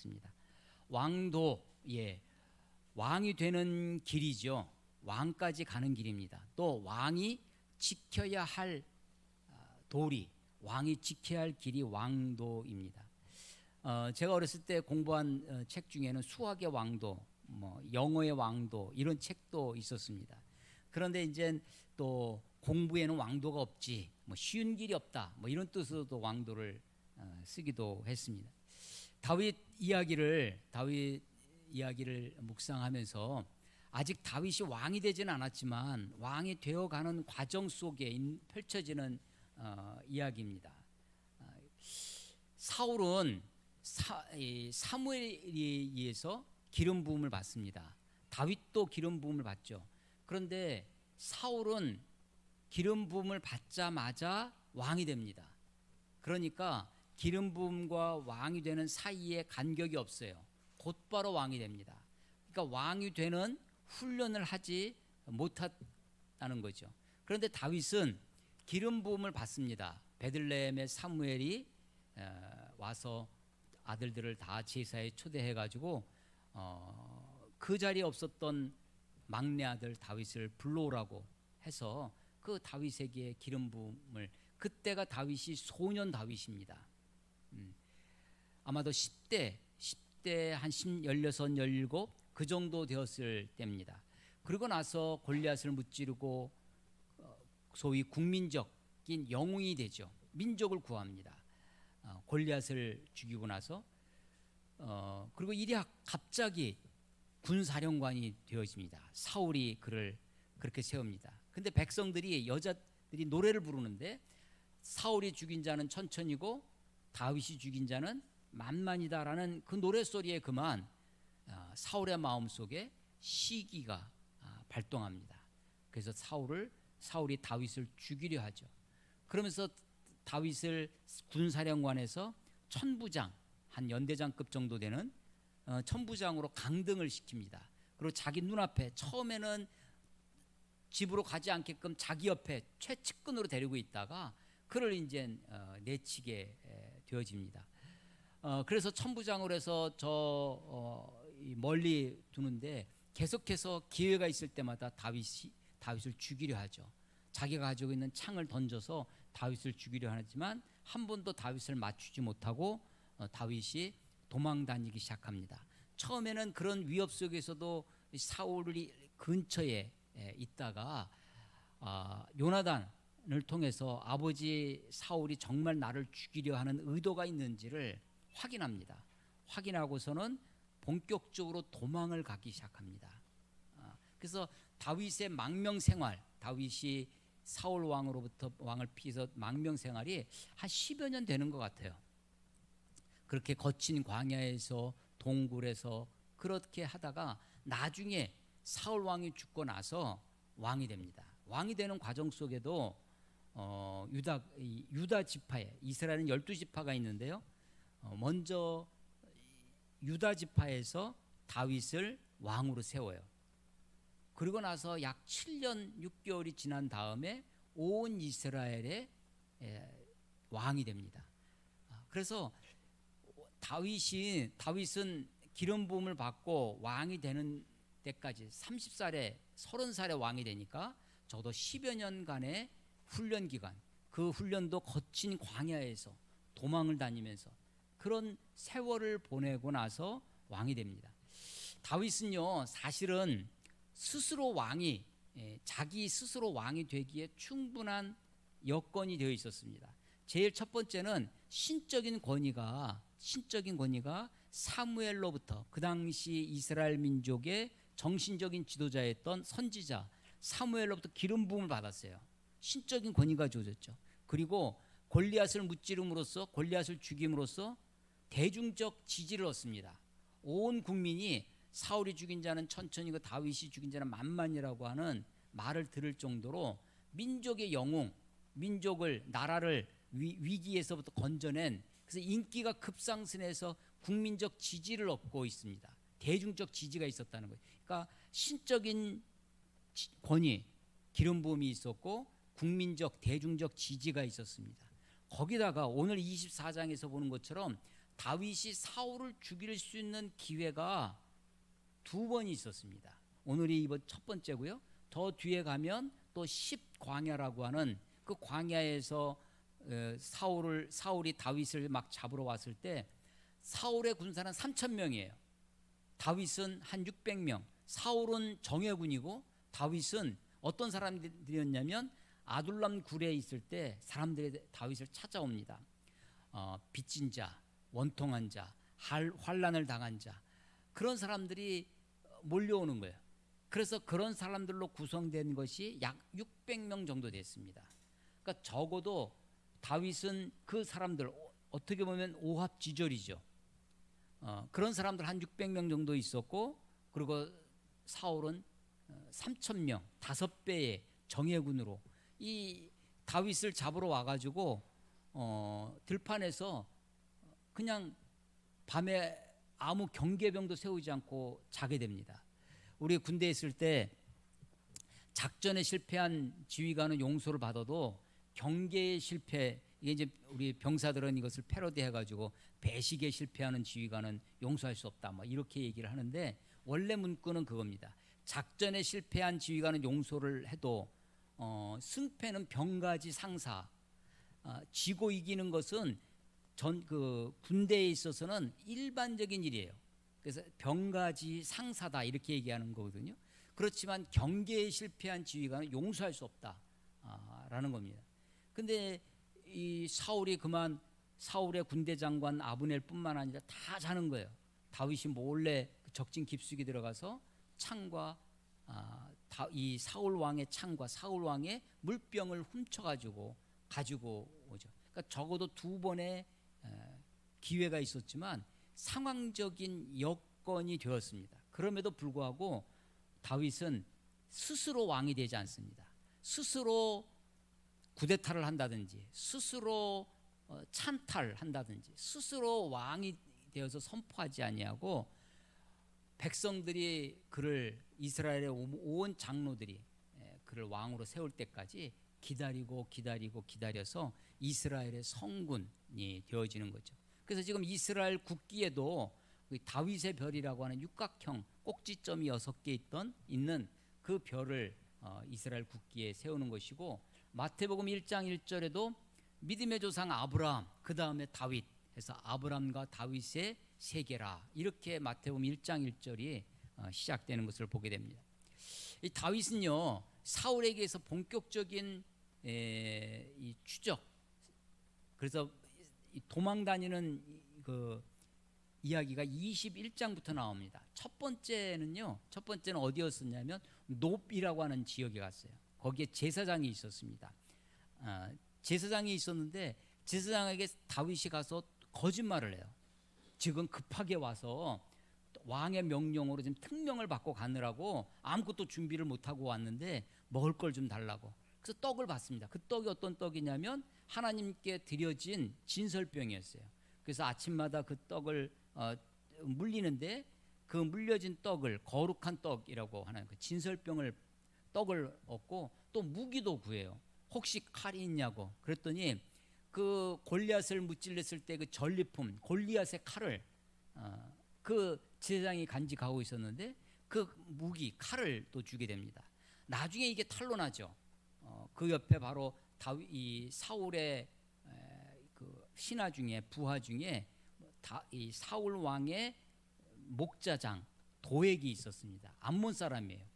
있습니다. 왕도, 왕이 되는 길이죠. 왕까지 가는 길입니다. 또 왕이 지켜야 할 도리, 왕이 지켜야 할 길이 왕도입니다. 제가 어렸을 때 공부한 책 중에는 수학의 왕도, 영어의 왕도 이런 책도 있었습니다. 그런데 이제 또 공부에는 왕도가 없지, 쉬운 길이 없다, 이런 뜻으로도 왕도를 쓰기도 했습니다. 다윗 이야기를 묵상하면서 아직 다윗이 왕이 되지는 않았지만 왕이 되어가는 과정 속에 펼쳐지는 이야기입니다. 사울은 사무엘에 의해서 기름 부음을 받습니다. 다윗도 기름 부음을 받죠. 그런데 사울은 기름 부음을 받자마자 왕이 됩니다. 그러니까 기름 부음과 왕이 되는 사이에 간격이 없어요. 곧바로 왕이 됩니다. 그러니까 왕이 되는 훈련을 하지 못했다는 거죠. 그런데 다윗은 기름 부음을 받습니다. 베들레헴의 사무엘이 와서 아들들을 다 제사에 초대해 가지고 그 자리에 없었던 막내 아들 다윗을 불러오라고 해서 그 다윗에게 기름 부음을, 그때가 다윗이 소년 다윗입니다. 아마도 10대 한 16, 17 그 정도 되었을 때입니다. 그리고 나서 골리앗을 무찌르고 소위 국민적인 영웅이 되죠. 민족을 구합니다. 골리앗을 죽이고 나서 그리고 이리 갑자기 군사령관이 되어집니다. 사울이 그를 그렇게 세웁니다. 근데 백성들이, 여자들이 노래를 부르는데 사울이 죽인 자는 천천히고 다윗이 죽인 자는 만만이다라는 그 노래소리에 그만 사울의 마음속에 시기가 발동합니다. 그래서 사울이 다윗을 죽이려 하죠. 그러면서 다윗을 군사령관에서 천부장, 한 연대장급 정도 되는 천부장으로 강등을 시킵니다. 그리고 자기 눈앞에, 처음에는 집으로 가지 않게끔 자기 옆에 최측근으로 데리고 있다가 그를 이제 내치게 되어집니다. 그래서 천부장으로 해서 멀리 두는데 계속해서 기회가 있을 때마다 다윗을 죽이려 하죠. 자기가 가지고 있는 창을 던져서 다윗을 죽이려 하지만 한 번도 다윗을 맞추지 못하고 다윗이 도망 다니기 시작합니다. 처음에는 그런 위협 속에서도 사울이 근처에 있다가 요나단을 통해서 아버지 사울이 정말 나를 죽이려 하는 의도가 있는지를 확인합니다. 확인하고서는 본격적으로 도망을 가기 시작합니다. 그래서 다윗의 망명 생활, 다윗이 사울 왕으로부터 왕을 피해서 망명 생활이 한 10여 년 되는 것 같아요. 그렇게 거친 광야에서 동굴에서 그렇게 하다가 나중에 사울 왕이 죽고 나서 왕이 됩니다. 왕이 되는 과정 속에도 유다 지파에, 이스라엘은 12지파가 있는데요. 먼저 유다 지파에서 다윗을 왕으로 세워요. 그리고 나서 약 7년 6개월이 지난 다음에 온 이스라엘의 왕이 됩니다. 그래서 다윗은 기름 부음을 받고 왕이 되는 때까지 30살에 30살에 왕이 되니까 적어도 10여 년간의 훈련 기간, 그 훈련도 거친 광야에서 도망을 다니면서 그런 세월을 보내고 나서 왕이 됩니다. 다윗은요, 사실은 자기 스스로 왕이 되기에 충분한 여건이 되어 있었습니다. 제일 첫 번째는 신적인 권위가 사무엘로부터, 그 당시 이스라엘 민족의 정신적인 지도자였던 선지자 사무엘로부터 기름 부음을 받았어요. 신적인 권위가 주어졌죠. 그리고 골리앗을 무찌름으로써, 골리앗을 죽임으로써 대중적 지지를 얻습니다. 온 국민이 사울이 죽인 자는 천천히고 다윗이 죽인 자는 만만이라고 하는 말을 들을 정도로 민족의 영웅, 나라를 위기에서부터 건져낸, 그래서 인기가 급상승해서 국민적 지지를 얻고 있습니다. 대중적 지지가 있었다는 거예요. 그러니까 신적인 권위, 기름 부음이 있었고 국민적, 대중적 지지가 있었습니다. 거기다가 오늘 24장에서 보는 것처럼 다윗이 사울을 죽일 수 있는 기회가 두 번이 있었습니다. 오늘이 이번 첫 번째고요. 더 뒤에 가면 또 10광야라고 하는 그 광야에서 사울이 다윗을 막 잡으러 왔을 때 사울의 군사는 3,000명이에요. 다윗은 한 600명. 사울은 정예군이고 다윗은 어떤 사람들이었냐면 아둘람 굴에 있을 때 사람들이 다윗을 찾아옵니다. 빚진 자, 원통한 자, 환난을 당한 자, 그런 사람들이 몰려오는 거예요. 그래서 그런 사람들로 구성된 것이 약 600명 정도 됐습니다. 그러니까 적어도 다윗은 그 사람들, 어떻게 보면 오합지졸이죠. 그런 사람들 한 600명 정도 있었고, 그리고 사울은 3,000명, 5배의 정예군으로 이 다윗을 잡으러 와가지고 들판에서 그냥 밤에 아무 경계병도 세우지 않고 자게 됩니다. 우리 군대에 있을 때 작전에 실패한 지휘관은 용서를 받아도 경계에 실패, 이게 이제 우리 병사들은 이것을 패러디해가지고 배식에 실패하는 지휘관은 용서할 수 없다, 뭐 이렇게 얘기를 하는데 원래 문구는 그겁니다. 작전에 실패한 지휘관은 용서를 해도 승패는 병가지 상사. 지고 이기는 것은 그 군대에 있어서는 일반적인 일이에요. 그래서 병가지 상사다 이렇게 얘기하는 거거든요. 그렇지만 경계에 실패한 지휘관은 용서할 수 없다라는 겁니다. 근데 이 사울이 그만 사울의 군대 장관 아브넬뿐만 아니라 다 자는 거예요. 다윗이 몰래 적진 깊숙이 들어가서 창과 이 사울 왕의 창과 사울 왕의 물병을 훔쳐가지고 가지고 오죠. 그러니까 적어도 두 번의 기회가 있었지만 상황적인 여건이 되었습니다. 그럼에도 불구하고 다윗은 스스로 왕이 되지 않습니다. 스스로 구데타를 한다든지 스스로 찬탈한다든지 스스로 왕이 되어서 선포하지 아니하고 백성들이 그를, 이스라엘의 온 장로들이 그를 왕으로 세울 때까지 기다려서 이스라엘의 성군이 되어지는 거죠. 그래서 지금 이스라엘 국기에도 다윗의 별이라고 하는 육각형 꼭지점이 6개 있는 그 별을 이스라엘 국기에 세우는 것이고, 마태복음 1장 1절에도 믿음의 조상 아브라함, 그 다음에 다윗 해서 아브라함과 다윗의 세계라, 이렇게 마태복음 1장 1절이 시작되는 것을 보게 됩니다. 이 다윗은요, 사울에게서 본격적인 이 추적, 그래서 도망 다니는 그 이야기가 21장부터 나옵니다. 첫 번째는 어디였었냐면 놉이라고 하는 지역에 갔어요. 거기에 제사장이 있었습니다. 제사장이 있었는데 제사장에게 다윗이 가서 거짓말을 해요. 지금 급하게 와서 왕의 명령으로 지금 특명을 받고 가느라고 아무것도 준비를 못하고 왔는데 먹을 걸 좀 달라고. 그래서 떡을 받습니다. 그 떡이 어떤 떡이냐면 하나님께 드려진 진설병이었어요. 그래서 아침마다 그 떡을 물리는데 그 물려진 떡을 거룩한 떡이라고 하는 그 진설병을 떡을 얻고 또 무기도 구해요. 혹시 칼이 있냐고. 그랬더니 그 골리앗을 무찔렀을 때 그 전리품 골리앗의 칼을 그 제사장이 간직하고 있었는데 그 무기 칼을 또 주게 됩니다. 나중에 이게 탄로나죠. 그 옆에 바로 이 사울의 그 신하 중에 부하 중에 이 사울 왕의 목자장 도액이 있었습니다. 암몬 사람이에요.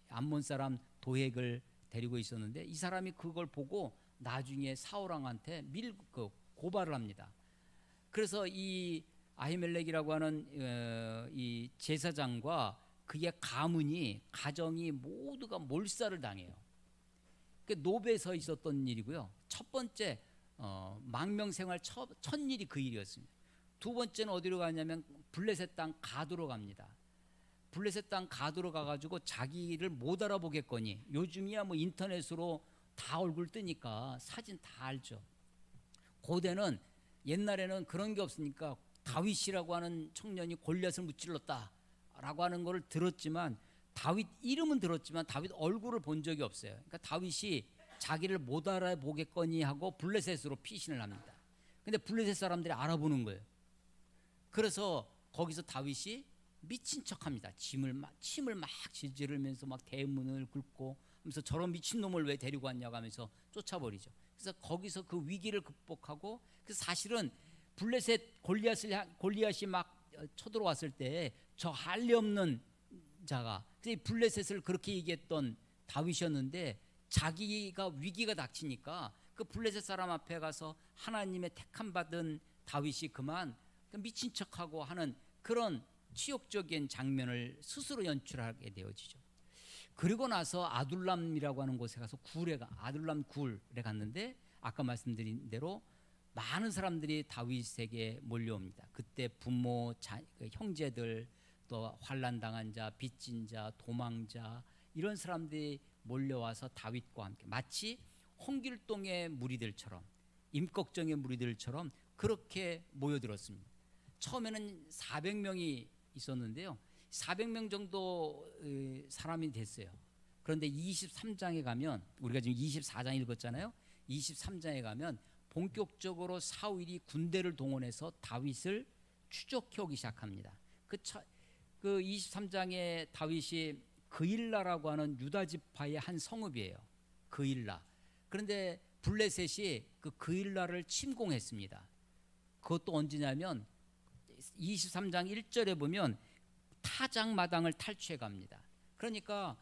암몬 사람 도액을 데리고 있었는데 이 사람이 그걸 보고 나중에 사울 왕한테 고발을 합니다. 그래서 이 아히멜렉이라고 하는 이 제사장과 그의 가정이 모두가 몰살을 당해요. 그 노베에서 있었던 일이고요. 첫 번째 망명생활 첫 일이 그 일이었습니다. 두 번째는 어디로 가냐면 블레셋 땅 가드로 갑니다. 블레셋 땅 가드로 가가지고 자기를 못 알아보겠거니, 요즘이야 뭐 인터넷으로 다 얼굴 뜨니까 사진 다 알죠. 고대는 옛날에는 그런 게 없으니까 다윗이라고 하는 청년이 골리앗을 무찔렀다라고 하는 것을 들었지만 다윗 이름은 들었지만 다윗 얼굴을 본 적이 없어요. 그러니까 다윗이 자기를 못 알아보겠거니 하고 블레셋으로 피신을 합니다. 근데 블레셋 사람들이 알아보는 거예요. 그래서 거기서 다윗이 미친 척합니다. 침을 막 질질 흘면서 막 대문을 긁고 하면서 저런 미친 놈을 왜 데리고 왔냐고 하면서 쫓아버리죠. 그래서 거기서 그 위기를 극복하고, 그 사실은 블레셋 골리앗이 막 쳐들어왔을 때 저 할리 없는 자가, 블레셋을 그렇게 얘기했던 다윗이었는데, 자기가 위기가 닥치니까 그 블레셋 사람 앞에 가서 하나님의 택함 받은 다윗이 그만 미친 척하고 하는 그런 치욕적인 장면을 스스로 연출하게 되어지죠. 그리고 나서 아둘람이라고 하는 곳에 가서 아둘람 굴에 갔는데, 아까 말씀드린 대로 많은 사람들이 다윗에게 몰려옵니다. 그때 부모, 형제들, 또 환난당한 자, 빚진 자, 도망자, 이런 사람들이 몰려와서 다윗과 함께 마치 홍길동의 무리들처럼, 임꺽정의 무리들처럼 그렇게 모여들었습니다. 처음에는 400명이 있었는데요, 400명 정도 사람이 됐어요. 그런데 23장에 가면, 우리가 지금 24장 읽었잖아요. 23장에 가면 본격적으로 사울이 군대를 동원해서 다윗을 추적해 오기 시작합니다. 그 23장에 다윗이 그일라라고 하는 유다 지파의 한 성읍이에요. 그일라. 그런데 블레셋이 그 그일라를 침공했습니다. 그것도 언제냐면 23장 1절에 보면 타작마당을 탈취해 갑니다. 그러니까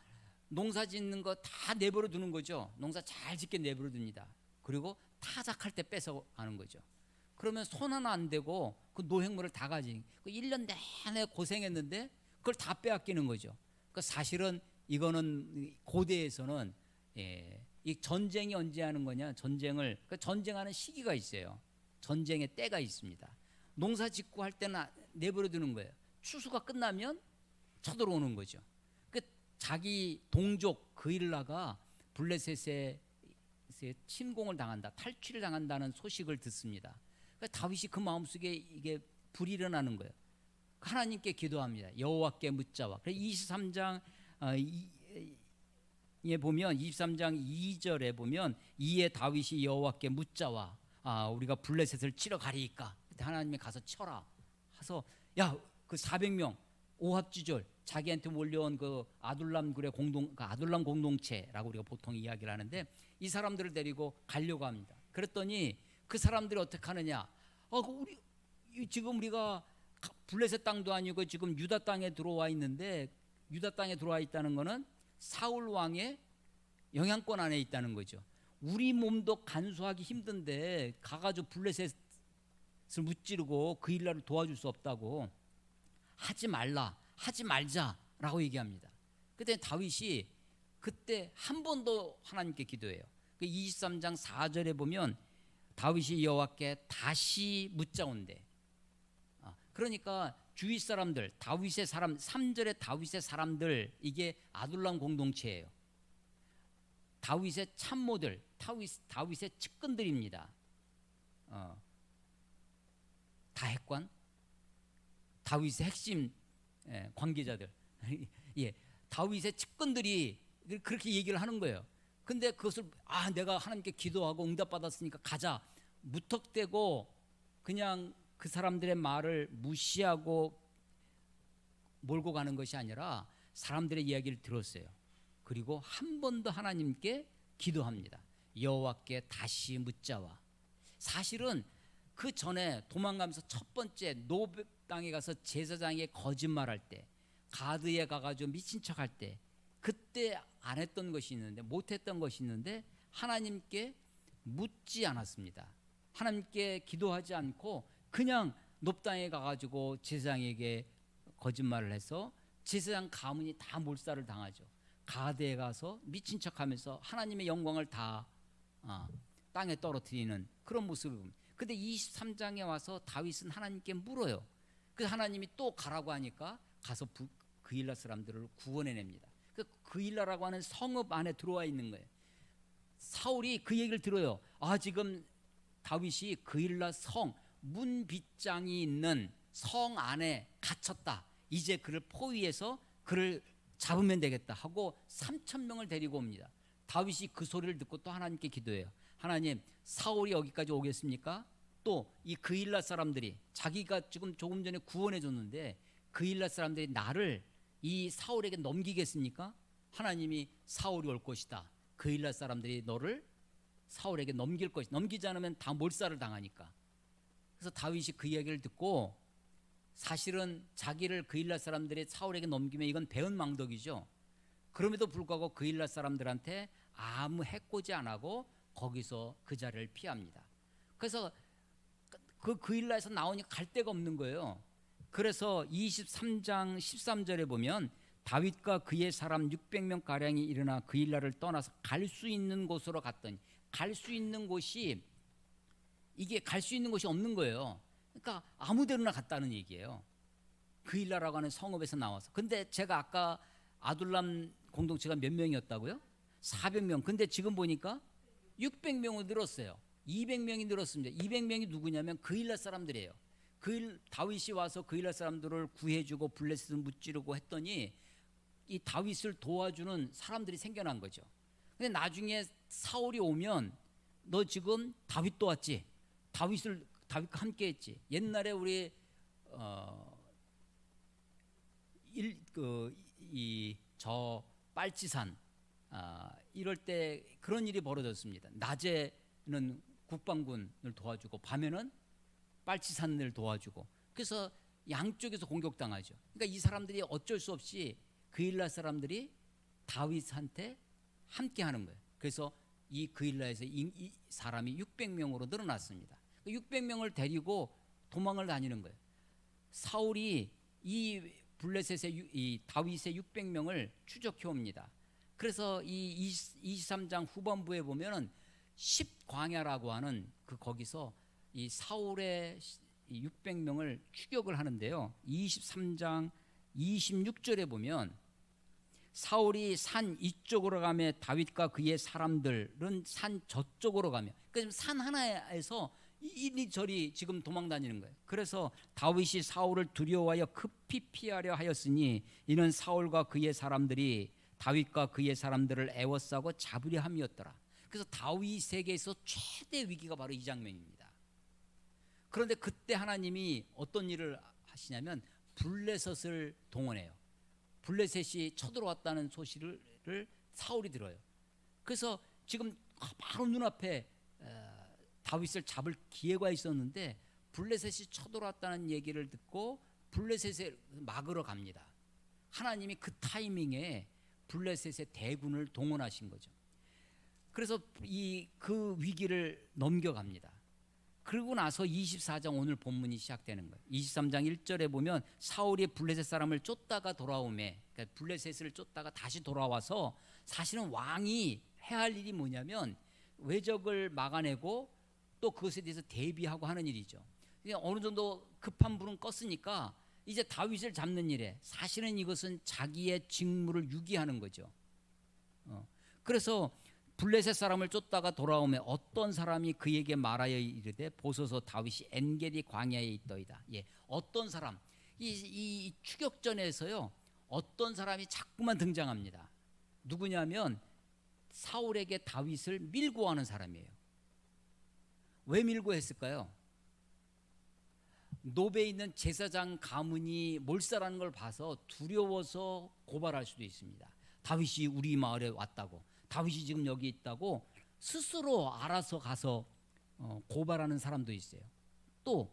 농사 짓는 거 다 내버려 두는 거죠. 농사 잘 짓게 내버려 둡니다. 그리고 타작할 때 뺏어가는 거죠. 그러면 손 하나 안 대고 그 노획물을 다 가지고 1년 내내 고생했는데 그걸 다 빼앗기는 거죠. 그 사실은 이거는 고대에서는 이 전쟁이 언제 하는 거냐? 전쟁하는 시기가 있어요. 전쟁의 때가 있습니다. 농사 짓고 할 때는 내버려 두는 거예요. 추수가 끝나면 쳐들어오는 거죠. 그 자기 동족 그일라가 블레셋에 침공을 당한다, 탈취를 당한다는 소식을 듣습니다. 그러니까 다윗이 그 마음속에 이게 불이 일어나는 거예요. 하나님께 기도합니다. 여호와께 묻자와. 그래서 23장 에 보면 23장 2절에 보면 이에 다윗이 여호와께 묻자와, 우리가 블레셋을 치러 가리이까. 그때 하나님이 가서 쳐라 해서, 야, 그 400명 오합지졸 자기한테 몰려온 그 아둘람 굴의 아둘람 공동체라고 우리가 보통 이야기를 하는데, 이 사람들을 데리고 가려고 합니다. 그랬더니 그 사람들이 어떻게 하느냐? 지금 우리가 블레셋 땅도 아니고 지금 유다 땅에 들어와 있는데, 유다 땅에 들어와 있다는 것은 사울 왕의 영향권 안에 있다는 거죠. 우리 몸도 간수하기 힘든데 가가지고 블레셋을 무찌르고 그 일날을 도와줄 수 없다고, 하지 말자라고 얘기합니다. 그때 다윗이 그때 한 번 더 하나님께 기도해요. 23장 4절에 보면 다윗이 여호와께 다시 묻자온대. 그러니까 주위 사람들, 다윗의 사람, 3절에 다윗의 사람들, 이게 아둘람 공동체예요. 다윗의 참모들, 다윗의 측근들입니다. 다핵관, 다윗의 핵심 관계자들, 다윗의 측근들이 그렇게 얘기를 하는 거예요. 근데 그것을 내가 하나님께 기도하고 응답받았으니까 가자, 무턱대고 그냥 그 사람들의 말을 무시하고 몰고 가는 것이 아니라 사람들의 이야기를 들었어요. 그리고 한 번 더 하나님께 기도합니다. 여호와께 다시 묻자와. 사실은 그 전에 도망가면서 첫 번째 노베 땅에 가서 제사장에게 거짓말할 때, 가드에 가가지고 미친 척할 때, 그때 안 했던 것이 있는데, 못했던 것이 있는데 하나님께 묻지 않았습니다. 하나님께 기도하지 않고 그냥 높당에 가가지고 제사장에게 거짓말을 해서 제사장 가문이 다 몰살을 당하죠. 가드에 가서 미친 척하면서 하나님의 영광을 다 땅에 떨어뜨리는 그런 모습을 봅니다. 근데 23장에 와서 다윗은 하나님께 물어요. 그래서 하나님이 또 가라고 하니까 가서 그일라 사람들을 구원해냅니다. 그일라라고 하는 성읍 안에 들어와 있는 거예요. 사울이 그 얘기를 들어요. 지금 다윗이 그일라 성 문빗장이 있는 성 안에 갇혔다. 이제 그를 포위해서 그를 잡으면 되겠다 하고 3,000명을 데리고 옵니다. 다윗이 그 소리를 듣고 또 하나님께 기도해요. 하나님, 사울이 여기까지 오겠습니까? 또 이 그일라 사람들이 자기가 지금 조금 전에 구원해 줬는데 그일라 사람들이 나를 이 사울에게 넘기겠습니까? 하나님이 사울이 올 것이다. 그일라 사람들이 너를 사울에게 넘길 것이다. 넘기지 않으면 다 몰살을 당하니까. 그래서 다윗이 그 이야기를 듣고 사실은 자기를 그일라 사람들이 사울에게 넘기면 이건 배은망덕이죠. 그럼에도 불구하고 그일라 사람들한테 아무 해코지 안 하고 거기서 그 자리를 피합니다. 그래서 그 그일라에서 나오니 갈 데가 없는 거예요. 그래서 23장 13절에 보면 다윗과 그의 사람 600명 가량이 일어나 그일라를 떠나서 갈 수 있는 곳으로 갔더니 갈 수 있는 곳이 이게 갈 수 있는 곳이 없는 거예요. 그러니까 아무 데나 갔다는 얘기예요. 그일라라고 하는 성읍에서 나와서. 근데 제가 아까 아둘람 공동체가 몇 명이었다고요? 400명. 근데 지금 보니까 600명으로 늘었어요. 200명이 늘었습니다. 200명이 누구냐면 그일라 사람들이에요. 다윗이 와서 그일라 사람들을 구해주고 블레셋을 무찌르고 했더니 이 다윗을 도와주는 사람들이 생겨난 거죠. 근데 나중에 사울이 오면 너 지금 다윗도 왔지? 다윗과 함께했지. 옛날에 우리 저 빨치산 이럴 때 그런 일이 벌어졌습니다. 낮에는 국방군을 도와주고 밤에는 빨치산을 도와주고 그래서 양쪽에서 공격당하죠. 그러니까 이 사람들이 어쩔 수 없이 그일라 사람들이 다윗한테 함께하는 거예요. 그래서 이 그일라에서 이 사람이 600명으로 늘어났습니다. 600명을 데리고 도망을 다니는 거예요. 사울이 이 블레셋의 이 다윗의 600명을 추적해 옵니다. 그래서 이 23장 후반부에 보면은 10광야라고 하는 거기서 이 사울의 600명을 추격을 하는데요. 23장 26절에 보면 사울이 산 이쪽으로 가며 다윗과 그의 사람들은 산 저쪽으로 가며 그러니까 산 하나에서 이리저리 지금 도망 다니는 거예요. 그래서 다윗이 사울을 두려워하여 급히 피하려 하였으니 이는 사울과 그의 사람들이 다윗과 그의 사람들을 애워싸고 잡으려 함이었더라. 그래서 다윗에게서 최대 위기가 바로 이 장면입니다. 그런데 그때 하나님이 어떤 일을 하시냐면 블레셋을 동원해요. 블레셋이 쳐들어왔다는 소식을 사울이 들어요. 그래서 지금 바로 눈앞에 다윗을 잡을 기회가 있었는데 블레셋이 쳐들어왔다는 얘기를 듣고 블레셋을 막으러 갑니다. 하나님이 그 타이밍에 블레셋의 대군을 동원하신 거죠. 그래서 그 위기를 넘겨갑니다. 그러고 나서 24장 오늘 본문이 시작되는 거예요. 23장 1절에 보면 사울이 블레셋 사람을 쫓다가 돌아오매, 그러니까 블레셋을 쫓다가 다시 돌아와서 사실은 왕이 해야 할 일이 뭐냐면 외적을 막아내고 또 그것에 대해서 대비하고 하는 일이죠. 어느 정도 급한 불은 껐으니까 이제 다윗을 잡는 일에 사실은 이것은 자기의 직무를 유기하는 거죠. 그래서 블레셋 사람을 쫓다가 돌아오며 어떤 사람이 그에게 말하여 이르되 보소서 다윗이 엔게디 광야에 있더이다. 예, 어떤 사람 이 추격전에서요 어떤 사람이 자꾸만 등장합니다. 누구냐면 사울에게 다윗을 밀고 하는 사람이에요. 왜 밀고 했을까요? 노베에 있는 제사장 가문이 몰살하는 걸 봐서 두려워서 고발할 수도 있습니다. 다윗이 우리 마을에 왔다고, 다윗이 지금 여기 있다고 스스로 알아서 가서 고발하는 사람도 있어요. 또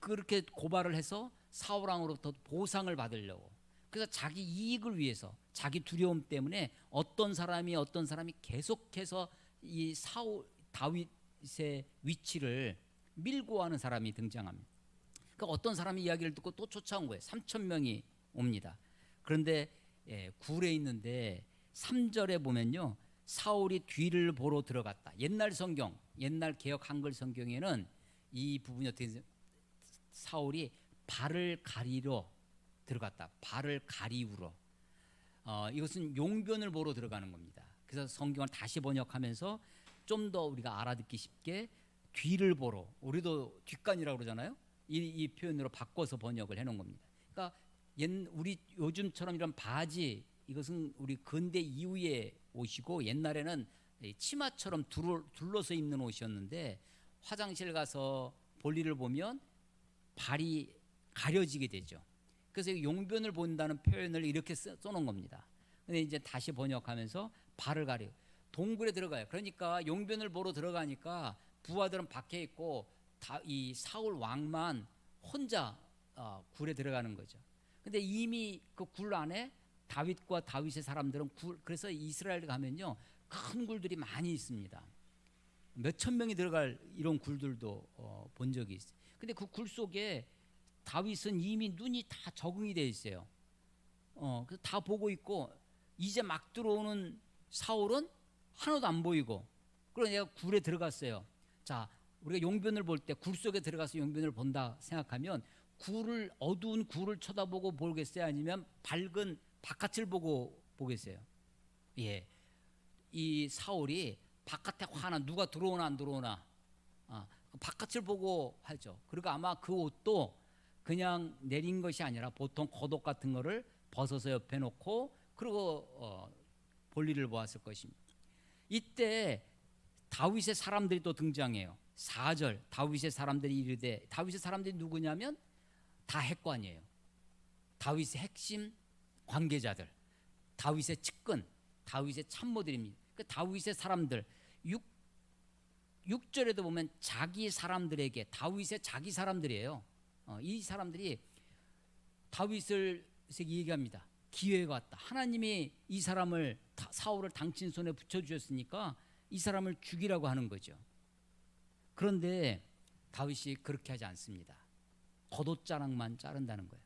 그렇게 고발을 해서 사울 왕으로부터 보상을 받으려고. 그래서 자기 이익을 위해서, 자기 두려움 때문에 어떤 사람이 계속해서 이 다윗의 위치를 밀고 하는 사람이 등장합니다. 그러니까 어떤 사람이 이야기를 듣고 또 쫓아온 거예요. 3,000명이 옵니다. 그런데 굴에 있는데 3절에 보면요, 사울이 뒤를 보러 들어갔다. 옛날 성경, 옛날 개역 한글 성경에는 이 부분이 어떻게 되죠? 사울이 발을 가리러 들어갔다. 발을 가리우러. 이것은 용변을 보러 들어가는 겁니다. 그래서 성경을 다시 번역하면서 좀 더 우리가 알아듣기 쉽게 뒤를 보러, 우리도 뒷간이라고 그러잖아요. 이 표현으로 바꿔서 번역을 해놓은 겁니다. 그러니까 우리 요즘처럼 이런 바지, 이것은 우리 근대 이후에 옷이고 옛날에는 치마처럼 둘러서 입는 옷이었는데 화장실 가서 볼일을 보면 발이 가려지게 되죠. 그래서 용변을 본다는 표현을 이렇게 써놓은 겁니다. 근데 이제 다시 번역하면서 발을 가려 동굴에 들어가요. 그러니까 용변을 보러 들어가니까 부하들은 밖에 있고 이 사울 왕만 혼자 굴에 들어가는 거죠. 근데 이미 그 굴 안에 다윗과 다윗의 사람들은 그래서 이스라엘 가면요 큰 굴들이 많이 있습니다. 몇천 명이 들어갈 이런 굴들도 본 적이 있어요. 근데 그 굴 속에 다윗은 이미 눈이 다 적응이 돼 있어요. 그래서 다 보고 있고 이제 막 들어오는 사울은 하나도 안 보이고 그래서 내가 굴에 들어갔어요. 자, 우리가 용변을 볼 때 굴 속에 들어가서 용변을 본다 생각하면 어두운 굴을 쳐다보고 보겠어요? 아니면 밝은 바깥을 보고 보겠어요? 예, 이 사울이 바깥에 화나 누가 들어오나 안 들어오나 바깥을 보고 하죠. 그리고 아마 그 옷도 그냥 내린 것이 아니라 보통 겉옷 같은 거를 벗어서 옆에 놓고 그리고 볼일을 보았을 것입니다. 이때 다윗의 사람들이 또 등장해요. 4절 다윗의 사람들이 이르되, 다윗의 사람들이 누구냐면 다 핵관이에요. 다윗의 핵심 관계자들, 다윗의 측근, 다윗의 참모들입니다. 그 다윗의 사람들 6절에도 보면 자기 사람들에게, 다윗의 자기 사람들이에요. 이 사람들이 다윗을 얘기합니다. 기회가 왔다. 하나님이 이 사람을 사울을 당신 손에 붙여주셨으니까 이 사람을 죽이라고 하는 거죠. 그런데 다윗이 그렇게 하지 않습니다. 겉옷자락만 자른다는 거예요.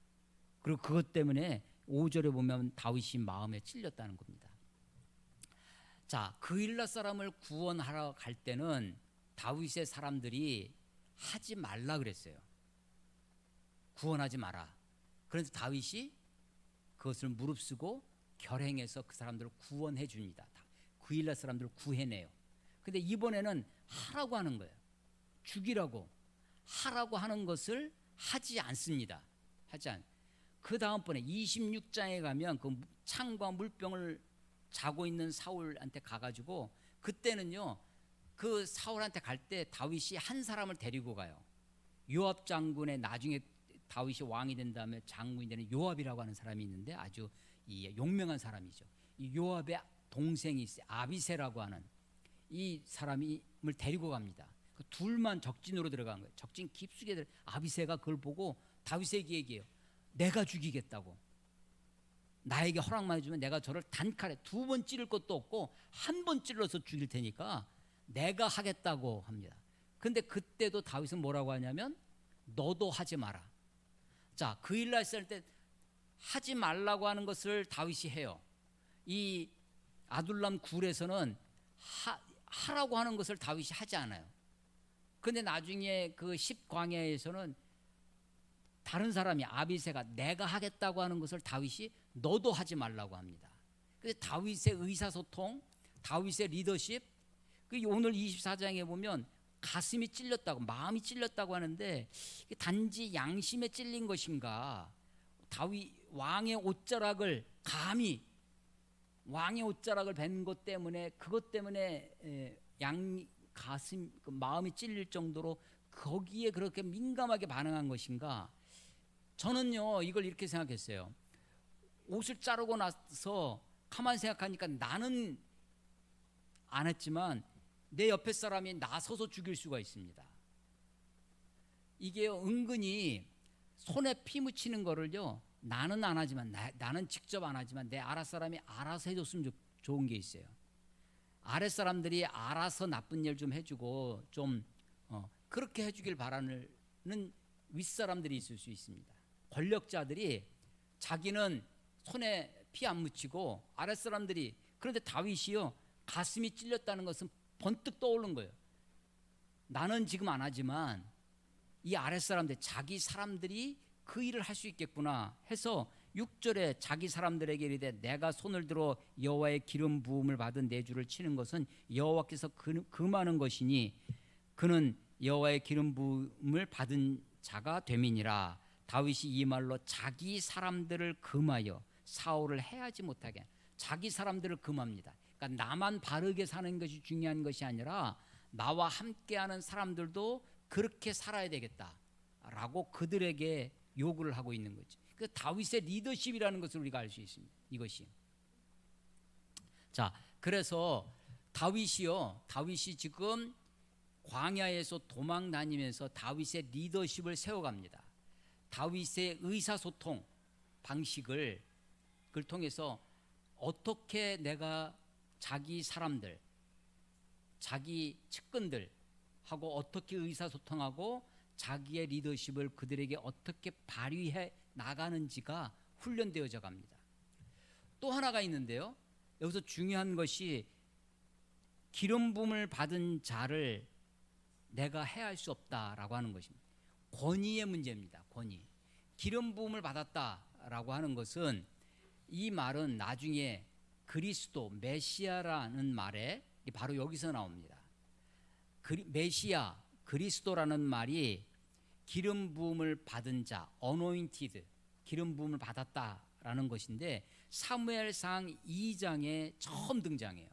그리고 그것 때문에 5절에 보면 다윗이 마음에 찔렸다는 겁니다. 자, 그일라 사람을 구원하러 갈 때는 다윗의 사람들이 하지 말라 그랬어요. 구원하지 마라. 그래서 다윗이 그것을 무릅쓰고 결행해서 그 사람들을 구원해 줍니다. 그일라 사람들을 구해내요. 근데 이번에는 하라고 하는 거예요. 죽이라고 하라고 하는 것을 하지 않습니다. 그 다음번에 26장에 가면 그 창과 물병을 자고 있는 사울한테 가가지고, 그때는요 그 사울한테 갈 때 다윗이 한 사람을 데리고 가요. 요압 장군의, 나중에 다윗이 왕이 된 다음에 장군이 되는 요압이라고 하는 사람이 있는데 아주 용맹한 사람이죠. 이 요압의 동생이 아비새라고 하는 이 사람을 데리고 갑니다. 그 둘만 적진으로 들어간 거예요. 적진 깊숙이 아비새가 그걸 보고 다윗에게 얘기해요. 내가 죽이겠다고. 나에게 허락만 해주면 내가 저를 단칼에 2번 찌를 것도 없고 1번 찔러서 죽일 테니까 내가 하겠다고 합니다. 근데 그때도 다윗은 뭐라고 하냐면 너도 하지 마라. 자, 그일라 했을 때 하지 말라고 하는 것을 다윗이 해요. 이 아둘람 굴에서는 하라고 하는 것을 다윗이 하지 않아요. 근데 나중에 그 10광야에서는 다른 사람이 아비새가 내가 하겠다고 하는 것을 다윗이 너도 하지 말라고 합니다. 그래서 다윗의 의사소통, 다윗의 리더십, 오늘 24장에 보면 가슴이 찔렸다고, 마음이 찔렸다고 하는데 단지 양심에 찔린 것인가, 다윗 왕의 옷자락을 감히 왕의 옷자락을 벤 것 때문에, 그것 때문에 가슴, 마음이 찔릴 정도로 거기에 그렇게 민감하게 반응한 것인가? 저는요 이걸 이렇게 생각했어요. 옷을 자르고 나서 가만 생각하니까 나는 안 했지만 내 옆에 사람이 나서서 죽일 수가 있습니다. 이게 은근히 손에 피 묻히는 거를요 나는 안 하지만, 나는 직접 안 하지만 내 아랫사람이 알아서 해줬으면 좋은 게 있어요. 아랫사람들이 알아서 나쁜 일 좀 해주고 좀 그렇게 해주길 바라는 윗사람들이 있을 수 있습니다. 권력자들이 자기는 손에 피 안 묻히고 아랫사람들이, 그런데 다윗이요 가슴이 찔렸다는 것은 번뜩 떠오른 거예요. 나는 지금 안 하지만 이 아랫사람들, 자기 사람들이 그 일을 할 수 있겠구나 해서 6절에 자기 사람들에게 이르되 내가 손을 들어 여호와의 기름 부음을 받은 내 주를 치는 것은 여호와께서 금하는 것이니 그는 여호와의 기름 부음을 받은 자가 됨이니라. 다윗이 이 말로 자기 사람들을 금하여 사울을 해하지 못하게, 자기 사람들을 금합니다. 그러니까 나만 바르게 사는 것이 중요한 것이 아니라 나와 함께하는 사람들도 그렇게 살아야 되겠다라고 그들에게 요구를 하고 있는 거죠. 그 다윗의 리더십이라는 것을 우리가 알 수 있습니다. 이것이. 자, 그래서 다윗이 지금 광야에서 도망 다니면서 다윗의 리더십을 세워갑니다. 다윗의 의사소통 방식을 그걸 통해서 어떻게 내가 자기 사람들, 자기 측근들하고 어떻게 의사소통하고 자기의 리더십을 그들에게 어떻게 발휘해 나가는지가 훈련되어져 갑니다. 또 하나가 있는데요. 여기서 중요한 것이 기름 부음을 받은 자를 내가 해할 수 없다라고 하는 것입니다. 권위의 문제입니다. 권위. 기름 부음을 받았다라고 하는 것은 이 말은 나중에 그리스도 메시아라는 말에 바로 여기서 나옵니다. 메시아 그리스도라는 말이 기름 부음을 받은 자, anointed, 기름 부음을 받았다라는 것인데 사무엘상 2장에 처음 등장해요.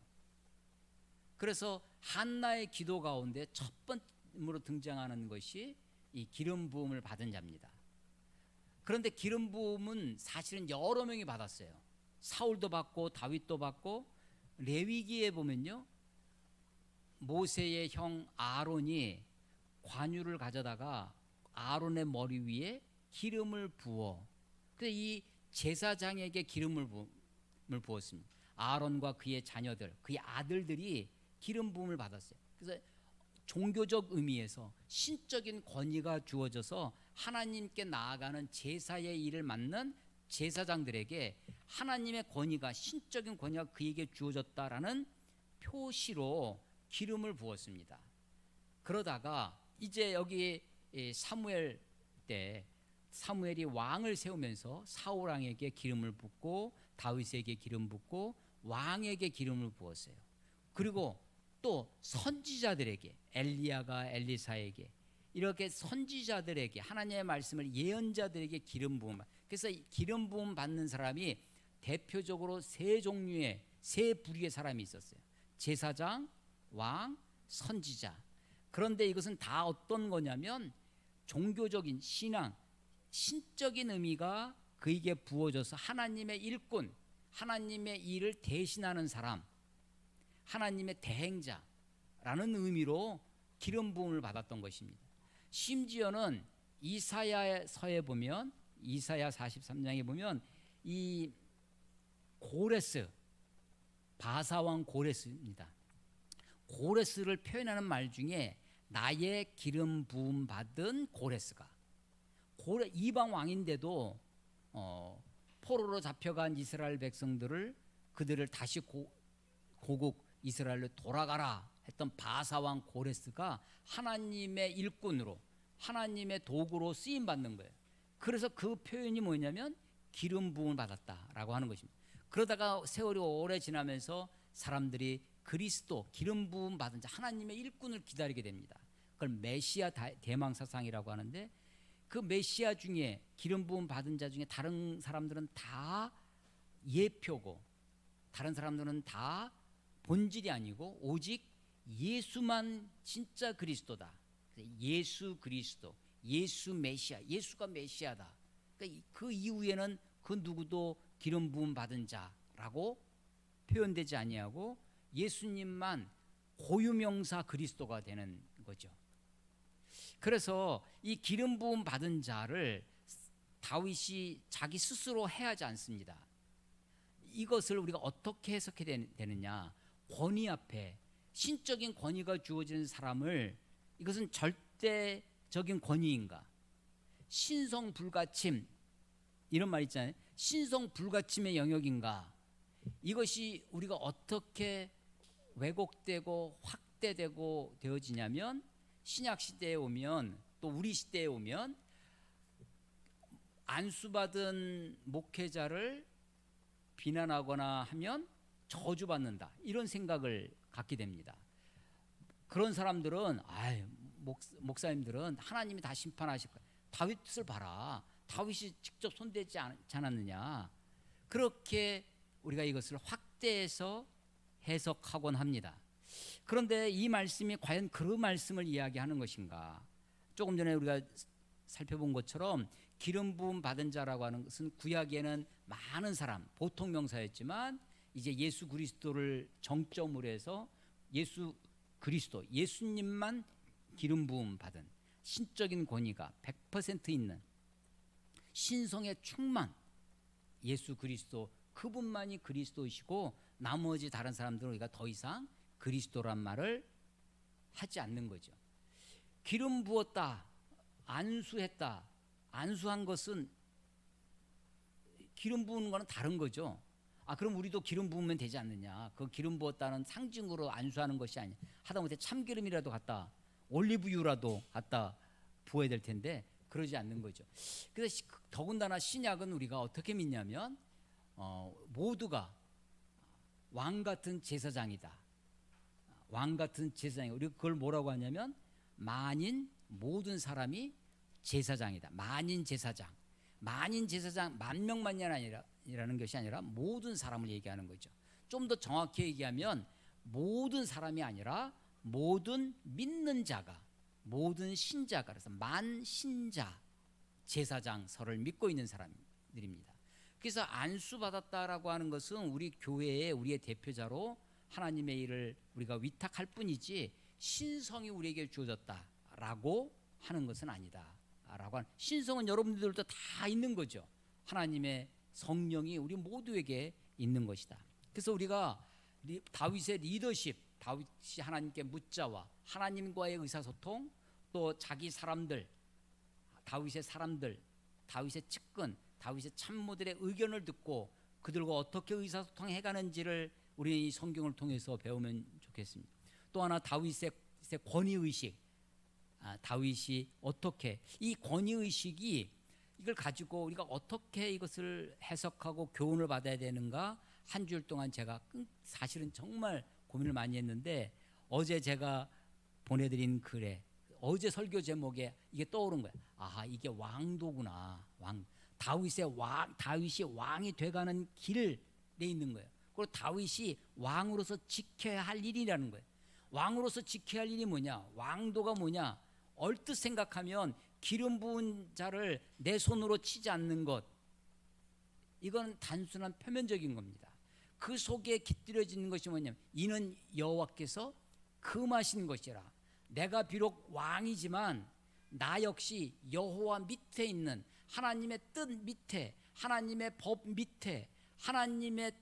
그래서 한나의 기도 가운데 첫 번째로 등장하는 것이 이 기름 부음을 받은 자입니다. 그런데 기름 부음은 사실은 여러 명이 받았어요. 사울도 받고 다윗도 받고, 레위기에 보면요, 모세의 형 아론이 관유를 가져다가 아론의 머리 위에 기름을 부어, 그래서 이 제사장에게 기름을 부었습니다. 아론과 그의 자녀들, 그의 아들들이 기름 부음을 받았어요. 그래서 종교적 의미에서 신적인 권위가 주어져서 하나님께 나아가는 제사의 일을 맡는 제사장들에게 하나님의 권위가, 신적인 권위가 그에게 주어졌다라는 표시로 기름을 부었습니다. 그러다가 이제 여기 사무엘 때 사무엘이 왕을 세우면서 사울 왕에게 기름을 붓고 다윗에게 기름 붓고 왕에게 기름을 부었어요. 그리고 또 선지자들에게, 엘리야가 엘리사에게, 이렇게 선지자들에게, 하나님의 말씀을 예언자들에게 기름 부음. 그래서 기름 부음 받는 사람이 대표적으로 세 종류의, 세 부류의 사람이 있었어요. 제사장, 왕, 선지자. 그런데 이것은 다 어떤 거냐면 종교적인 신앙, 신적인 의미가 그에게 부어져서 하나님의 일꾼, 하나님의 일을 대신하는 사람, 하나님의 대행자라는 의미로 기름 부음을 받았던 것입니다. 심지어는 이사야서에 보면, 이사야 43장에 보면 이 고레스, 바사왕 고레스입니다. 고레스를 표현하는 말 중에 나의 기름 부음 받은 고레스가, 이방 왕인데도 포로로 잡혀간 이스라엘 백성들을, 그들을 다시 고국 이스라엘로 돌아가라 했던 바사왕 고레스가 하나님의 일꾼으로, 하나님의 도구로 쓰임 받는 거예요. 그래서 그 표현이 뭐냐면 기름 부음을 받았다라고 하는 것입니다. 그러다가 세월이 오래 지나면서 사람들이 그리스도, 기름 부음 받은 자, 하나님의 일꾼을 기다리게 됩니다. 그걸 메시아 대망사상이라고 하는데, 그 메시아 중에, 기름 부음 받은 자 중에 다른 사람들은 다 예표고, 다른 사람들은 다 본질이 아니고 오직 예수만 진짜 그리스도다. 예수 그리스도, 예수 메시아, 예수가 메시아다. 그러니까 그 이후에는 그 누구도 기름 부음 받은 자라고 표현되지 아니하고 예수님만 고유명사 그리스도가 되는 거죠. 그래서 이 기름 부음 받은 자를 다윗이 자기 스스로 해하지 않습니다. 이것을 우리가 어떻게 해석해야 되느냐? 권위 앞에, 신적인 권위가 주어지는 사람을, 이것은 절대적인 권위인가? 신성불가침, 이런 말 있잖아요. 신성불가침의 영역인가? 이것이 우리가 어떻게 왜곡되고 확대되고 되어지냐면, 신약 시대에 오면, 또 우리 시대에 오면 안수받은 목회자를 비난하거나 하면 저주받는다, 이런 생각을 갖게 됩니다. 그런 사람들은, 목사님들은 하나님이 다 심판하실 거야. 다윗을 봐라, 다윗이 직접 손대지 않았느냐, 그렇게 우리가 이것을 확대해서 해석하곤 합니다. 그런데 이 말씀이 과연 그 말씀을 이야기하는 것인가? 조금 전에 우리가 살펴본 것처럼 기름 부음 받은 자라고 하는 것은 구약에는 많은 사람, 보통 명사였지만 이제 예수 그리스도를 정점으로 해서 예수 그리스도, 예수님만 기름 부음 받은 신적인 권위가 100% 있는 신성의 충만 예수 그리스도, 그분만이 그리스도이시고 나머지 다른 사람들은 우리가 더 이상 그리스도란 말을 하지 않는 거죠. 기름 부었다, 안수했다. 안수한 것은 기름 부은 거는 다른 거죠. 그럼 우리도 기름 부으면 되지 않느냐? 그 기름 부었다는 상징으로 안수하는 것이 아니야. 하다못해 참기름이라도 갖다, 올리브유라도 갖다 부어야 될 텐데 그러지 않는 거죠. 그래서 더군다나 신약은 우리가 어떻게 믿냐면 모두가 왕 같은 제사장이다. 왕 같은 제사장이, 우리가 그걸 뭐라고 하냐면 만인 모든 사람이 제사장이다. 만인 제사장. 만인 제사장, 만 명만이 아니라는 것이 아니라 모든 사람을 얘기하는 거죠. 좀 더 정확히 얘기하면 모든 사람이 아니라 모든 믿는 자가, 모든 신자가, 그래서 만신자 제사장서를 믿고 있는 사람들입니다. 그래서 안수 받았다라고 하는 것은 우리 교회의 우리의 대표자로 하나님의 일을 우리가 위탁할 뿐이지 신성이 우리에게 주어졌다라고 하는 것은 아니다. 라고 하는, 신성은 여러분들도 다 있는 거죠. 하나님의 성령이 우리 모두에게 있는 것이다. 그래서 우리가 다윗의 리더십, 다윗이 하나님께 묻자와 하나님과의 의사소통, 또 자기 사람들, 다윗의 사람들, 다윗의 측근, 다윗의 참모들의 의견을 듣고 그들과 어떻게 의사소통해 가는지를 우리 이 성경을 통해서 배우면 좋겠습니다. 또 하나 다윗의 권위의식, 다윗이 어떻게 이 권위의식이 이걸 가지고 우리가 어떻게 이것을 해석하고 교훈을 받아야 되는가, 한 주일 동안 제가 사실은 정말 고민을 많이 했는데 어제 제가 보내드린 글에 어제 설교 제목에 이게 떠오른 거예요. 이게 왕도구나. 다윗이 왕이 돼가는 길에 있는 거예요. 그리고 다윗이 왕으로서 지켜야 할 일이라는 거예요. 왕으로서 지켜야 할 일이 뭐냐? 왕도가 뭐냐? 얼뜻 생각하면 기름 부은 자를 내 손으로 치지 않는 것, 이건 단순한 표면적인 겁니다. 그 속에 깃들여지는 것이 뭐냐면 이는 여호와께서 금하신 것이라. 내가 비록 왕이지만 나 역시 여호와 밑에 있는 하나님의 뜻 밑에, 하나님의 법 밑에, 하나님의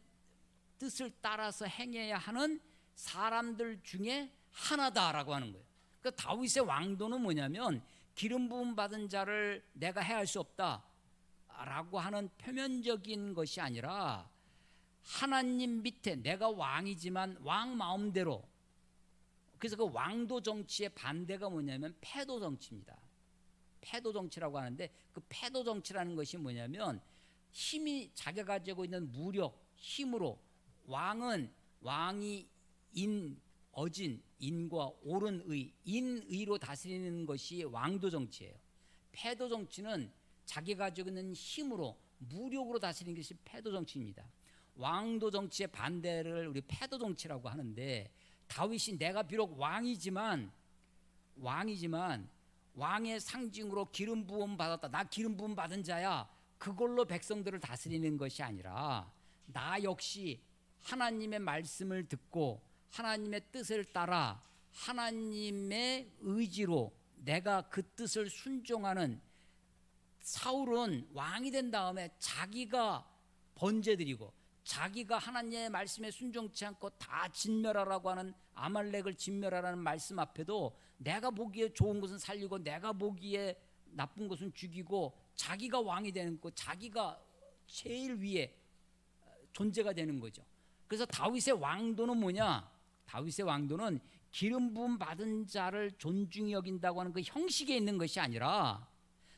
뜻을 따라서 행해야 하는 사람들 중에 하나다라고 하는 거예요. 그러니까 다윗의 왕도는 뭐냐면 기름 부음 받은 자를 내가 해할 수 없다라고 하는 표면적인 것이 아니라 하나님 밑에 내가 왕이지만 왕 마음대로. 그래서 그 왕도 정치의 반대가 뭐냐면 패도 정치입니다. 패도 정치라고 하는데 그 패도 정치라는 것이 뭐냐면 힘이 자기가 가지고 있는 무력, 힘으로 왕이 어진 인과 옳은 의, 인의로 다스리는 것이 왕도 정치예요. 패도 정치는 자기가 가지고 있는 힘으로 무력으로 다스리는 것이 패도 정치입니다. 왕도 정치의 반대를 우리 패도 정치라고 하는데 다윗이 내가 비록 왕이지만 왕의 상징으로 기름 부음 받았다. 나 기름 부음 받은 자야. 그걸로 백성들을 다스리는 것이 아니라 나 역시 하나님의 말씀을 듣고 하나님의 뜻을 따라 하나님의 의지로 내가 그 뜻을 순종하는. 사울은 왕이 된 다음에 자기가 번제드리고 자기가 하나님의 말씀에 순종치 않고 다 진멸하라고 하는, 아말렉을 진멸하라는 말씀 앞에도 내가 보기에 좋은 것은 살리고 내가 보기에 나쁜 것은 죽이고 자기가 왕이 되는 거, 자기가 제일 위에 존재가 되는 거죠. 그래서 다윗의 왕도는 뭐냐? 다윗의 왕도는 기름 부음 받은 자를 존중히 여긴다고 하는 그 형식에 있는 것이 아니라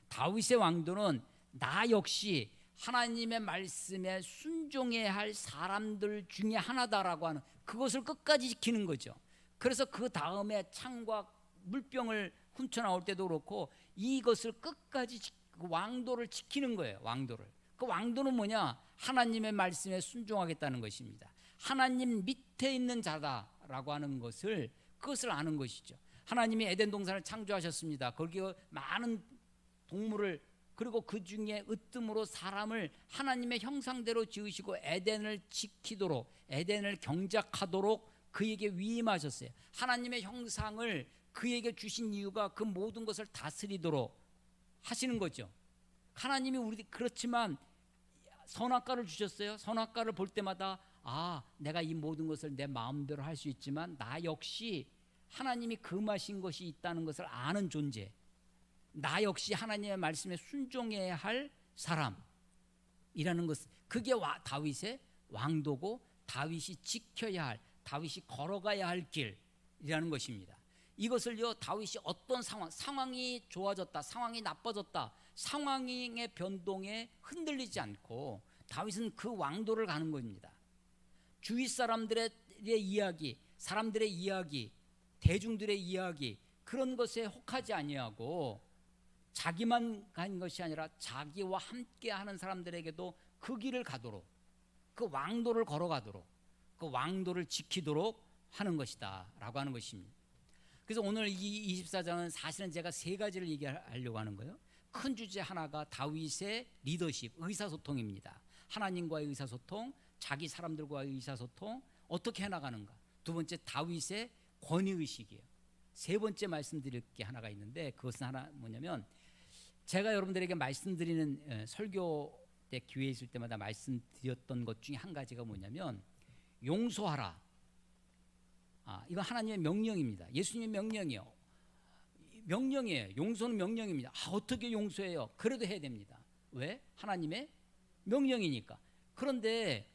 다윗의 왕도는 나 역시 하나님의 말씀에 순종해야 할 사람들 중에 하나다라고 하는 그것을 끝까지 지키는 거죠. 그래서 그 다음에 창과 물병을 훔쳐 나올 때도 그렇고 이것을 끝까지 그 왕도를 지키는 거예요. 왕도를. 그 왕도는 뭐냐? 하나님의 말씀에 순종하겠다는 것입니다. 하나님 밑에 있는 자다 있다라고 하는 것을 그것을 아는 것이죠. 하나님이 에덴 동산을 창조하셨습니다. 거기에 많은 동물을 그리고 그 중에 으뜸으로 사람을 하나님의 형상대로 지으시고 에덴을 지키도록 에덴을 경작하도록 그에게 위임하셨어요. 하나님의 형상을 그에게 주신 이유가 그 모든 것을 다스리도록 하시는 거죠. 하나님이 우리 그렇지만 선악과를 주셨어요. 선악과를 볼 때마다 내가 이 모든 것을 내 마음대로 할 수 있지만 나 역시 하나님이 금하신 것이 있다는 것을 아는 존재, 나 역시 하나님의 말씀에 순종해야 할 사람이라는 것, 그게 다윗의 왕도고 다윗이 지켜야 할, 다윗이 걸어가야 할 길이라는 것입니다. 이것을요, 다윗이 어떤 상황이 좋아졌다, 상황이 나빠졌다, 상황의 변동에 흔들리지 않고 다윗은 그 왕도를 가는 겁니다. 주위 사람들의 이야기, 사람들의 이야기, 대중들의 이야기, 그런 것에 혹하지 아니하고 자기만 간 것이 아니라 자기와 함께 하는 사람들에게도 그 길을 가도록, 그 왕도를 걸어가도록, 그 왕도를 지키도록 하는 것이다 라고 하는 것입니다. 그래서 오늘 이 24장은 사실은 제가 세 가지를 얘기하려고 하는 거예요. 큰 주제 하나가 다윗의 리더십, 의사소통입니다. 하나님과의 의사소통, 자기 사람들과의 의사소통, 어떻게 해나가는가. 두 번째, 다윗의 권위의식이에요. 세 번째 말씀드릴 게 하나가 있는데, 그것은 하나 뭐냐면, 제가 여러분들에게 말씀드리는 설교 때 기회 있을 때마다 말씀드렸던 것 중에 한 가지가 뭐냐면 용서하라. 이건 하나님의 명령입니다. 예수님의 명령이에요. 명령이에요. 용서는 명령입니다. 어떻게 용서해요? 그래도 해야 됩니다. 왜? 하나님의 명령이니까. 그런데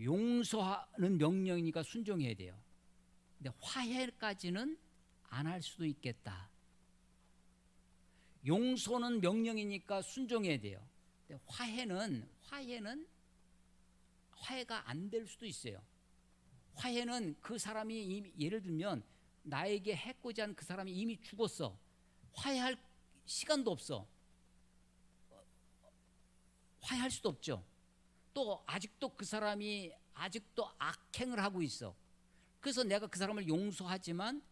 용서하는 명령이니까 순종해야 돼요. 근데 화해까지는 안 할 수도 있겠다. 용서는 명령이니까 순종해야 돼요. 근데 화해가 안 될 수도 있어요. 화해는 그 사람이 이미, 예를 들면 나에게 해코지 한 그 사람이 이미 죽었어. 화해할 시간도 없어. 화해할 수도 없죠. 또 아직도 그 사람이 아직도 악행을 하고 있어. 그래서 내가 그 사람을 용서하지만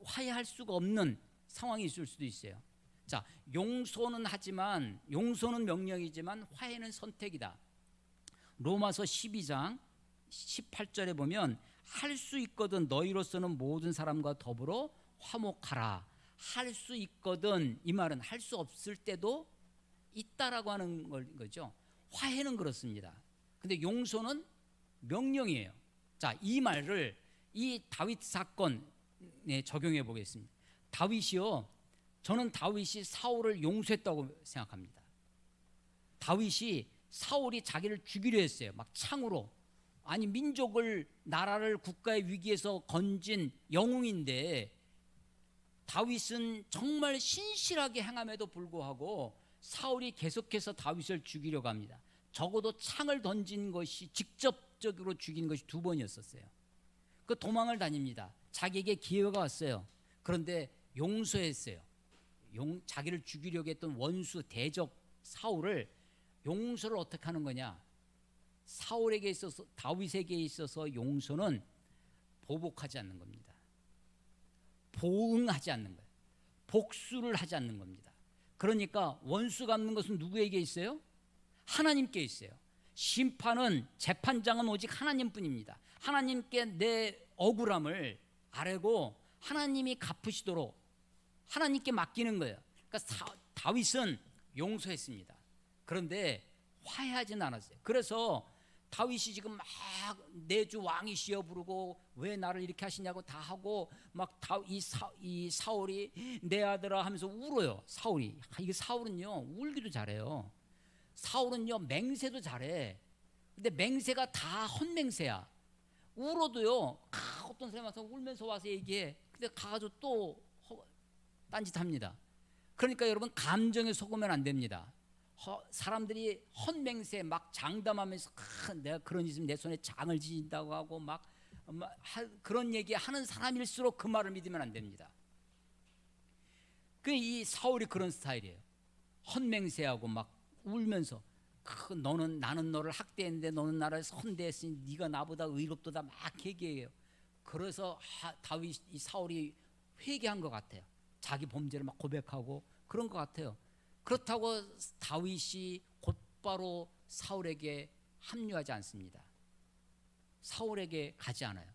화해할 수가 없는 상황이 있을 수도 있어요. 자, 용서는 하지만, 용서는 명령이지만 화해는 선택이다. 로마서 12장 18절에 보면 할 수 있거든 너희로서는 모든 사람과 더불어 화목하라. 할 수 있거든, 이 말은 할 수 없을 때도 있다라고 하는 거죠. 화해는 그렇습니다. 근데 용서는 명령이에요. 자, 이 말을 이 다윗 사건에 적용해 보겠습니다. 저는 다윗이 사울을 용서했다고 생각합니다. 다윗이 사울이 자기를 죽이려 했어요. 막 창으로. 아니, 민족을, 나라를 국가의 위기에서 건진 영웅인데 다윗은 정말 신실하게 행함에도 불구하고 사울이 계속해서 다윗을 죽이려고 합니다. 적어도 창을 던진 것이, 직접적으로 죽인 것이 2번이었었어요. 그 도망을 다닙니다. 자기에게 기회가 왔어요. 그런데 용서했어요. 자기를 죽이려고 했던 원수 대적 사울을 용서를 어떻게 하는 거냐? 사울에게 있어서, 다윗에게 있어서 용서는 보복하지 않는 겁니다. 보응하지 않는 거예요. 복수를 하지 않는 겁니다. 그러니까 원수 갚는 것은 누구에게 있어요? 하나님께 있어요. 심판은, 재판장은 오직 하나님뿐입니다. 하나님께 내 억울함을 아뢰고 하나님이 갚으시도록 하나님께 맡기는 거예요. 그러니까 다윗은 용서했습니다. 그런데 화해하지는 않았어요. 그래서 다윗이 지금 막 내주 왕이시여 부르고 왜 나를 이렇게 하시냐고 다 하고 막 이 사울이 내 아들아 하면서 울어요. 사울이. 이게 사울은요 울기도 잘해요. 사울은요 맹세도 잘해. 근데 맹세가 다 헛맹세야. 울어도요 어떤 사람이 와서 울면서 와서 얘기해. 근데 가가지고 또 딴짓합니다. 그러니까 여러분, 감정에 속으면 안 됩니다. 사람들이 헛맹세 막 장담하면서 내가 그런 짓 있으면 내 손에 장을 지진다고 하고 막 그런 얘기 하는 사람일수록 그 말을 믿으면 안 됩니다. 이 사울이 그런 스타일이에요. 헛맹세하고 막 울면서 나는 너를 학대했는데 너는 나를 선대했으니 네가 나보다 의롭도다 막 얘기해요. 그래서 이 사울이 회개한 것 같아요. 자기 범죄를 막 고백하고 그런 것 같아요. 그렇다고 다윗이 곧바로 사울에게 합류하지 않습니다. 사울에게 가지 않아요.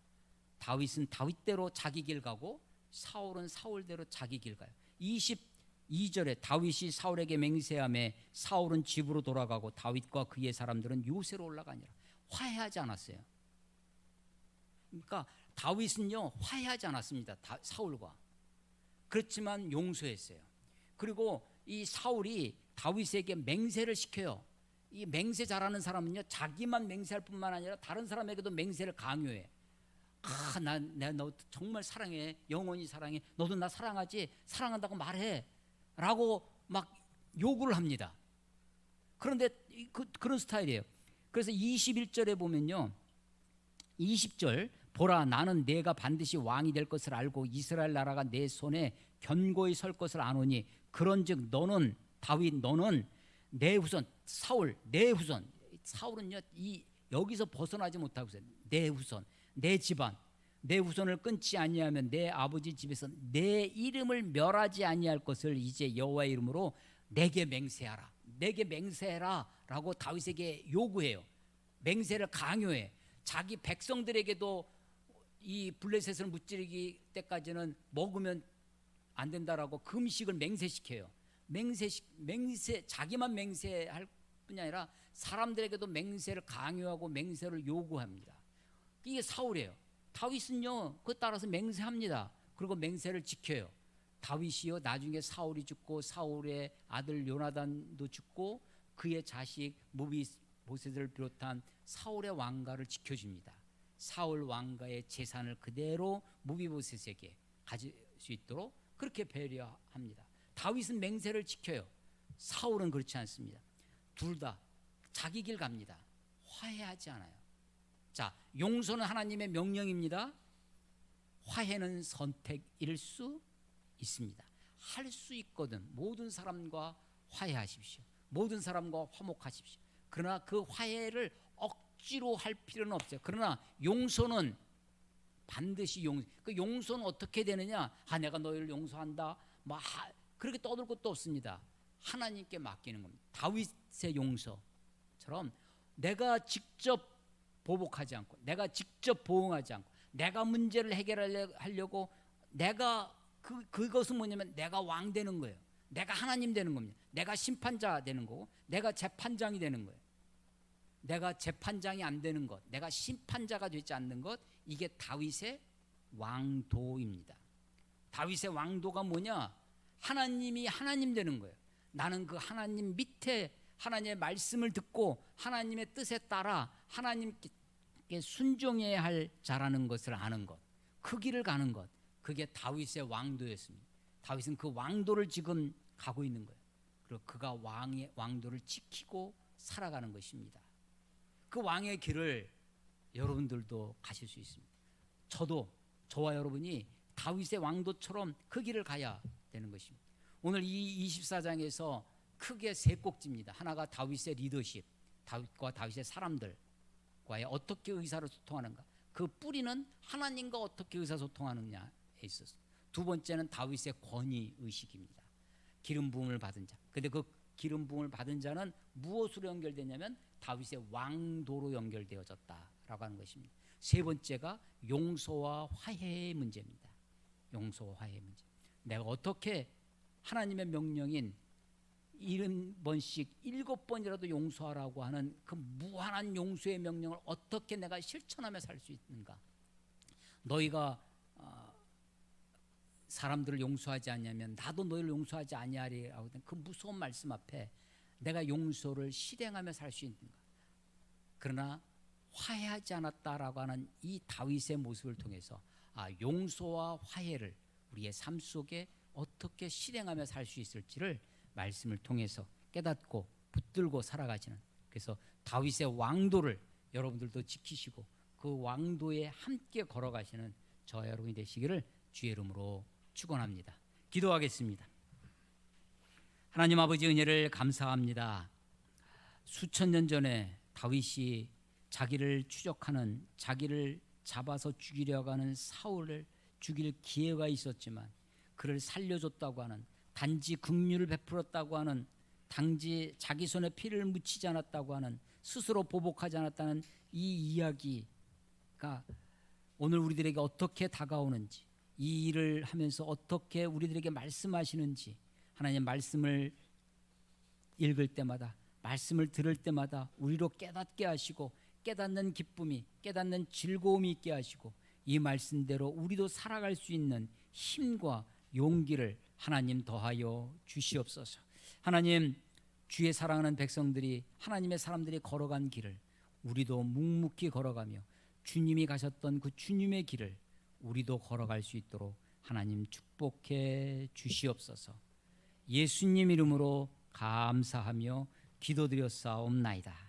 다윗은 다윗대로 자기 길 가고 사울은 사울대로 자기 길 가요. 22절에 다윗이 사울에게 맹세하매 사울은 집으로 돌아가고 다윗과 그의 사람들은 요새로 올라가니라. 화해하지 않았어요. 그러니까 다윗은요 화해하지 않았습니다. 사울과. 그렇지만 용서했어요. 그리고 이 사울이 다윗에게 맹세를 시켜요. 이 맹세 잘하는 사람은요 자기만 맹세할 뿐만 아니라 다른 사람에게도 맹세를 강요해. 내가 너 정말 사랑해. 영원히 사랑해. 너도 나 사랑하지? 사랑한다고 말해 라고 막 요구를 합니다. 그런데 그런 스타일이에요. 그래서 21절에 보면요 20절 보라 나는 내가 반드시 왕이 될 것을 알고 이스라엘 나라가 내 손에 견고히 설 것을 아노니 그런즉 너는 다윗 너는 내 후손 사울 내 후손 사울은요 여기서 벗어나지 못하고 있어요. 내 후손 내 집안 내 후손을 끊지 아니하면 내 아버지 집에서 내 이름을 멸하지 아니할 것을 이제 여호와의 이름으로 내게 맹세하라. 내게 맹세해라 라고 다윗에게 요구해요. 맹세를 강요해. 자기 백성들에게도 이 블레셋을 무찌르기 때까지는 먹으면 안 된다라고 금식을 맹세시켜요. 자기만 맹세할 뿐이 아니라 사람들에게도 맹세를 강요하고 맹세를 요구합니다. 이게 사울이에요. 다윗은요 그에 따라서 맹세합니다. 그리고 맹세를 지켜요. 다윗이요 나중에 사울이 죽고 사울의 아들 요나단도 죽고 그의 자식 무비보셋을 비롯한 사울의 왕가를 지켜줍니다. 사울 왕가의 재산을 그대로 무비보셋에게 가질 수 있도록 그렇게 배려합니다. 다윗은 맹세를 지켜요. 사울은 그렇지 않습니다. 둘 다 자기 길 갑니다. 화해하지 않아요. 자, 용서는 하나님의 명령입니다. 화해는 선택일 수 있습니다. 할 수 있거든. 모든 사람과 화해하십시오. 모든 사람과 화목하십시오. 그러나 그 화해를 억지로 할 필요는 없어요. 그러나 용서는 반드시 그 용서는 어떻게 되느냐? 내가 너희를 용서한다. 그렇게 떠들 것도 없습니다. 하나님께 맡기는 겁니다. 다윗의 용서처럼 내가 직접 보복하지 않고 내가 직접 보응하지 않고 내가 문제를 해결하려고 내가 그것은 뭐냐면 내가 왕 되는 거예요. 내가 하나님 되는 겁니다. 내가 심판자 되는 거고 내가 재판장이 되는 거예요. 내가 재판장이 안 되는 것, 내가 심판자가 되지 않는 것, 이게 다윗의 왕도입니다. 다윗의 왕도가 뭐냐? 하나님이 하나님 되는 거예요. 나는 그 하나님 밑에 하나님의 말씀을 듣고 하나님의 뜻에 따라 하나님께 순종해야 할 자라는 것을 아는 것, 그 길을 가는 것, 그게 다윗의 왕도였습니다. 다윗은 그 왕도를 지금 가고 있는 거예요. 그리고 그가 왕의 왕도를 지키고 살아가는 것입니다. 그 왕의 길을 여러분들도 가실 수 있습니다. 저와 여러분이 다윗의 왕도처럼 그 길을 가야 되는 것입니다. 오늘 이 24장에서 크게 세 꼭지입니다. 하나가 다윗의 리더십, 다윗과 다윗의 사람들과의 어떻게 의사소통하는가. 그 뿌리는 하나님과 어떻게 의사소통하느냐에 있어서. 두 번째는 다윗의 권위의식입니다. 기름 부음을 받은 자. 근데 그 기름 부음을 받은 자는 무엇으로 연결되냐면 다윗의 왕도로 연결되어졌다라고 하는 것입니다. 세 번째가 용서와 화해의 문제입니다. 용서와 화해의 문제. 내가 어떻게 하나님의 명령인 70번씩 7번이라도 용서하라고 하는 그 무한한 용서의 명령을 어떻게 내가 실천하며 살 수 있는가. 너희가 사람들을 용서하지 않냐면 나도 너희를 용서하지 아니하리라고 그 무서운 말씀 앞에 내가 용서를 실행하며 살 수 있는가. 그러나 화해하지 않았다라고 하는 이 다윗의 모습을 통해서 용서와 화해를 우리의 삶 속에 어떻게 실행하며 살 수 있을지를 말씀을 통해서 깨닫고 붙들고 살아가시는, 그래서 다윗의 왕도를 여러분들도 지키시고 그 왕도에 함께 걸어가시는 저와 여러분이 되시기를 주의 이름으로 축원합니다. 기도하겠습니다. 하나님 아버지 은혜를 감사합니다. 수천 년 전에 다윗이 자기를 추적하는, 자기를 잡아서 죽이려고 하는 사울을 죽일 기회가 있었지만 그를 살려줬다고 하는, 단지 긍휼을 베풀었다고 하는, 단지 자기 손에 피를 묻히지 않았다고 하는, 스스로 보복하지 않았다는 이 이야기가 오늘 우리들에게 어떻게 다가오는지, 이 일을 하면서 어떻게 우리들에게 말씀하시는지, 하나님 말씀을 읽을 때마다, 말씀을 들을 때마다 우리로 깨닫게 하시고, 깨닫는 기쁨이, 깨닫는 즐거움이 있게 하시고, 이 말씀대로 우리도 살아갈 수 있는 힘과 용기를 하나님 더하여 주시옵소서. 하나님, 주의 사랑하는 백성들이, 하나님의 사람들이 걸어간 길을 우리도 묵묵히 걸어가며 주님이 가셨던 그 주님의 길을 우리도 걸어갈 수 있도록 하나님 축복해 주시옵소서. 예수님 이름으로 감사하며 기도드렸사옵나이다.